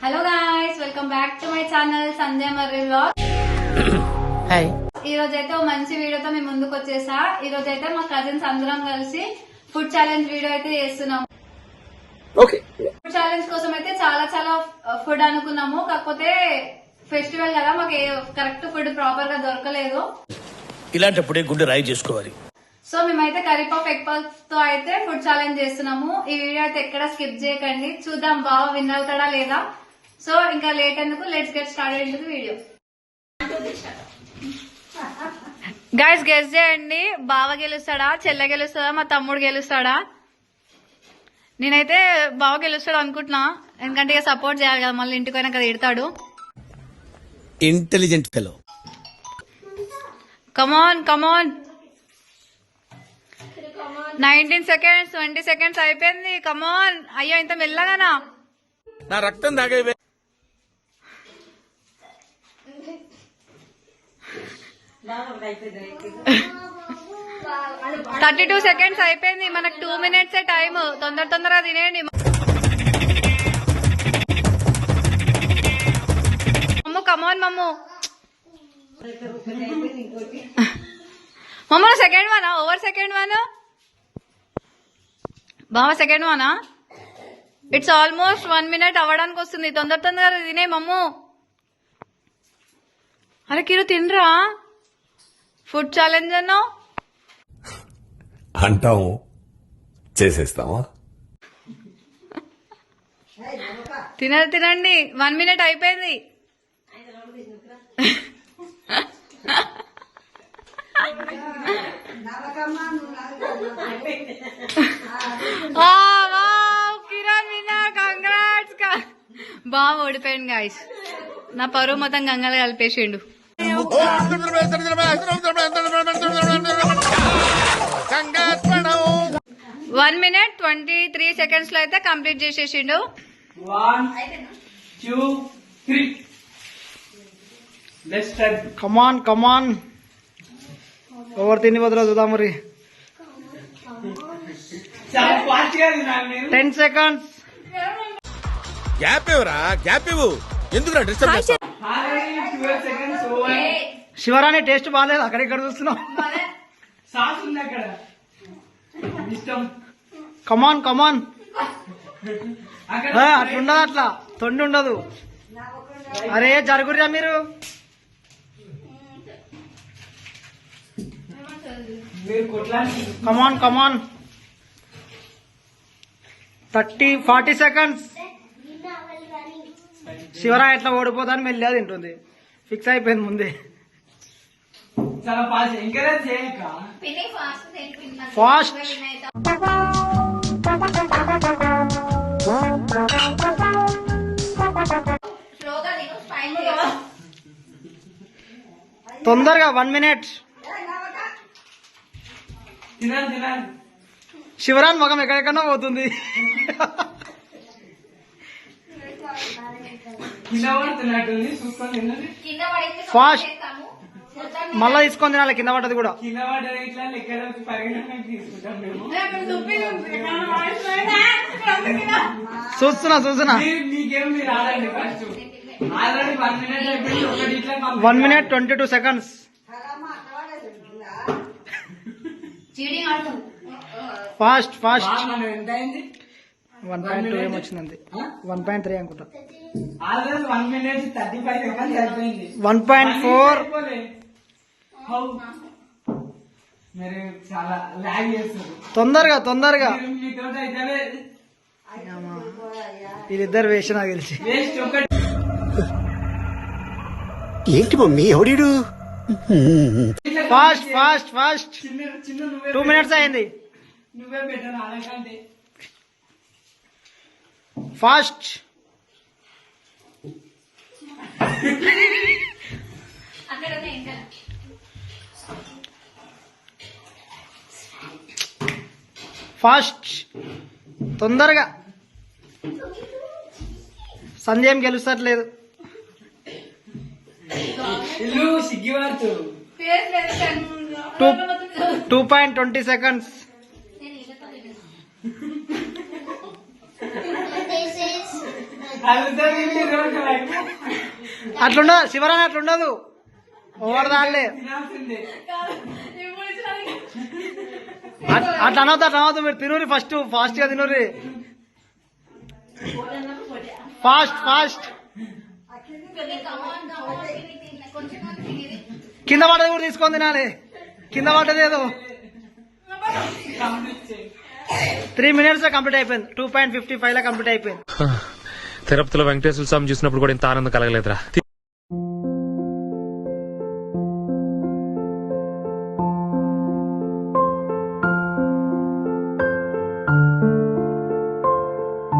Hello guys, welcome back to my channel Sandhya Marri vlog. Hi. ఈ రోజు అయితే ఒక మంచి వీడియోతో మేము ముందుకు వచ్చేసా. ఈ రోజు అయితే మా కజిన్స్ అందరం కలిసి ఫుడ్ ఛాలెంజ్ వీడియో అయితే చేస్తున్నాము. ఫుడ్ ఛాలెంజ్ కోసం అయితే చాలా చాలా ఫుడ్ అనుకున్నాము. కాకపోతే ఫెస్టివల్ కదా, మాకు కరెక్ట్ ఫుడ్ ప్రాపర్ గా దొరకలేదు. ఇలాంటప్పుడే గుండె రాయి చేసుకోవాలి. సో మేమైతే కర్రీ పఫ్ ఎగ్ పఫ్ తో అయితే ఫుడ్ ఛాలెంజ్ చేస్తున్నాము. ఈ వీడియో అయితే ఎక్కడ స్కిప్ చేయకండి. చూద్దాం బాగా విన్ అవుతాడా లేదా. సో ఇంకా లేట్ ఎందుకు, let's get started into the video. Guys guess చేయండి, బావ గెలుస్తాడా, చెల్లె గెలుస్తాడా, మా తమ్ముడు గెలుస్తాడా? నేనైతే బావ గెలుస్తాడు అనుకుంటున్నా, ఎందుకంటే ఇక సపోర్ట్ చేయాలి కదా, మళ్ళీ ఇంటికి పోయినా కదా తిడతాడు. Intelligent fellow. Come on come on, 19 seconds 20 seconds అయిపోయింది. కమాన్, అయ్యో ఇంత మెల్లగానా? నా రక్తం దాగే 32 seconds అయిపోయింది. మనకు 2 minutes టైం. తొందరగా తినేయండి. మమ్ము కమాన్ మమ్ము. మమ్మ సెకండ్ వనా, ఓవర్ సెకండ్ వన్ బావా, సెకండ్ వనా? ఇట్స్ ఆల్మోస్ట్ 1 minute అవ్వడానికి వస్తుంది. తొందరగా తినే మమ్ము. అరే కిరు తినరా, ఫుడ్ ఛాలెంజ్ అన్నో అంటాము, చేసేస్తావా? తినండి. 1 minute అయిపోయింది. కిరణ్ విన్నా, కంగ్రాట్స్. బాగా ఓడిపోయాను గాయస్. నా పరువు మొత్తం గంగలు కలిపేసిండు. 1 minute 23 seconds లో అయితే కంప్లీట్ చేసేసిండు. 1 2 3 లెట్స్ స్టార్ట్. కమాన్ ఓవర్ తిని వదల చూద్దాం మరి. 10 seconds. గ్యాప్ ఇవ్వరా, గ్యాప్ ఇవ్వు. ఎందుకు డిస్టర్బ్ చేస్తావు? శివరాణి టేస్ట్ బాగాలేదు, అక్కడ ఇక్కడ చూస్తున్నాం. కమాన్ అట్లుండదు, అట్లా తొండి ఉండదు. అరే జరుగుర్రా మీరు. కమాన్ 30-40 seconds. శివరా ఎట్లా ఓడిపోతాను మెల్లి తింటుంది, ఫిక్స్ అయిపోయింది ముందే. ఫాస్ట్. తొందరగా 1 minute. శివరాన్ ముఖం ఎక్కడెక్కడో పోతుంది. ఫాస్ట్, మళ్ళా తీసుకొని తినాలి, కింద పడ్డది కూడా. చూస్తున్నా 1 minute 22 seconds. ఫాస్ట్ 1.2 ఏమొచ్చిందండి, 1.3 అనుకుంటా. 1.4. తొందరగా వీళ్ళిద్దరు వేసి నాకు తెలిసి. ఏంటి మమ్మీ, ఎవడీడు? ఫాస్ట్ 2 minutes అయింది. ఫాస్ట్. తొందరగా. సందేహం గెలుస్తట్లేదు. 2.20 seconds. అట్లుండదు శివరాని, అట్లుండదు. ఓవర్ దాన్లే ఇప్పుడు ఇచ్చినాక అట్లా అనవద్దు మీరు తినూరి ఫస్ట్ ఫాస్ట్ గా తినూరి ఫాస్ట్ కింద పడ్డది కూడా తీసుకొని తినాలి. కింద పడ్డది ఏదో 3 minutes లో కంప్లీట్ అయిపోయింది. 2.55 లో కంప్లీట్ అయిపోయింది. తిరుపతిలో వెంకటేశ్వర స్వామి చూసినప్పుడు కూడా ఇంత ఆనందం కలగలేదురా.